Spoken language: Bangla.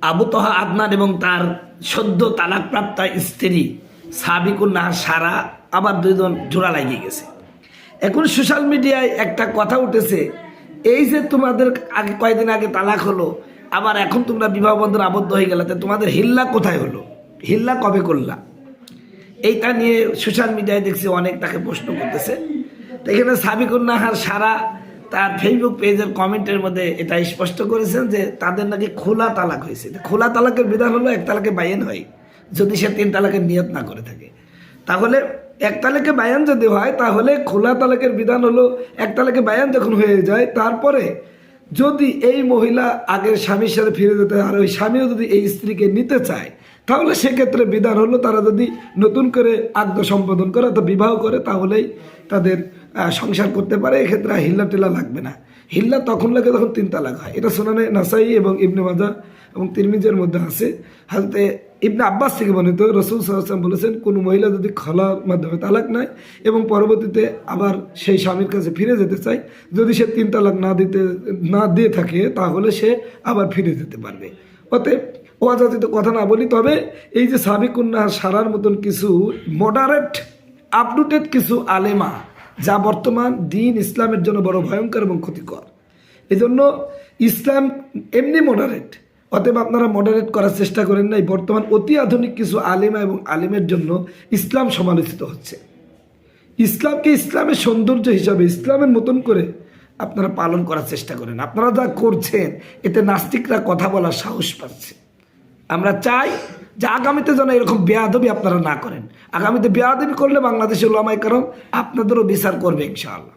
আবু তহা আদনান এবং তার সদ্য তালাকপ্রাপ্তা স্ত্রী সাবিকুন নাহার সারা আবার দুইজন জোড়া লাগিয়ে গেছে। এখন সোশ্যাল মিডিয়ায় একটা কথা উঠেছে, এই যে তোমাদের আগে কয়েকদিন আগে তালাক হলো, আবার এখন তোমরা বিবাহ বন্ধন আবদ্ধ হয়ে গেলে, তোমাদের হিল্লা কোথায় হলো, হিল্লা কবে করলা? এইটা নিয়ে সোশ্যাল মিডিয়ায় দেখছি অনেক তাকে প্রশ্ন করতেছে। তো এখানে সাবিকুন নাহার সারা তার ফেসবুক পেজের কমেন্টের মধ্যে এটা স্পষ্ট করেছেন যে তাদের নাকি খোলা তালাক হয়েছে। খোলা তালাকের বিধান হলো এক তালাকে বায়ান হয়, যদি সে 3 তালাকের নিয়ত না করে থাকে। তাহলে এক তালাকে বায়ান যদি হয়, তাহলে খোলা তালাকের বিধান হলো এক তালাকে বায়ান যখন হয়ে যায়, তারপরে যদি এই মহিলা আগের স্বামীর সাথে ফিরে যেতে আর ওই স্বামীও যদি এই স্ত্রীকে নিতে চায়, তাহলে সেক্ষেত্রে বিধান হলো তারা যদি নতুন করে আদ্য সম্পাদন করে অথবা বিবাহ করে, তাহলেই তাদের সংসার করতে পারে। এক্ষেত্রে হিল্লা টিল্লা লাগবে না। হিল্লা তখন লাগে যখন 3 তালাক হয়। এটা সুনানে নাসাই এবং ইবনে মাজাহ এবং তিরমিজির মধ্যে আছে। হাজরতে ইবনে আব্বাস থেকে বর্ণিত, রাসূল সাল্লাল্লাহু আলাইহি ওয়াসাল্লাম বলেছেন, কোনো মহিলা যদি খলার মাধ্যমে তালাক নেয় এবং পরবর্তীতে আবার সেই স্বামীর কাছে ফিরে যেতে চায়, যদি সে 3 তালাক না দিয়ে থাকে, তাহলে সে আবার ফিরে যেতে পারবে। অতএব অযাচিত কথা না বলি, তবে এই যে সাবিকুন নাহার সারার মতন কিছু মডারেট আপডেটেড কিছু আলেমা, যা বর্তমান দিন ইসলামের জন্য বড় ভয়ঙ্কর এবং ক্ষতিকর। এই জন্য ইসলাম এমনি মডারেট, অতএব আপনারা মডারেট করার চেষ্টা করেন নাই। বর্তমান অতি আধুনিক কিছু আলেমা এবং আলেমের জন্য ইসলাম সমালোচিত হচ্ছে। ইসলামকে ইসলামের সৌন্দর্য হিসাবে ইসলামের মতন করে আপনারা পালন করার চেষ্টা করেন। আপনারা যা করছেন এতে নাস্তিকরা কথা বলার সাহস পাচ্ছে। আমরা চাই যে আগামীতে যেন এরকম বেয়াদবি আপনারা না করেন। আগামীতে বেয়াদবি করলে বাংলাদেশের উলামায়ে কেরাম আপনাদেরও বিচার করবে ইনশাআল্লাহ।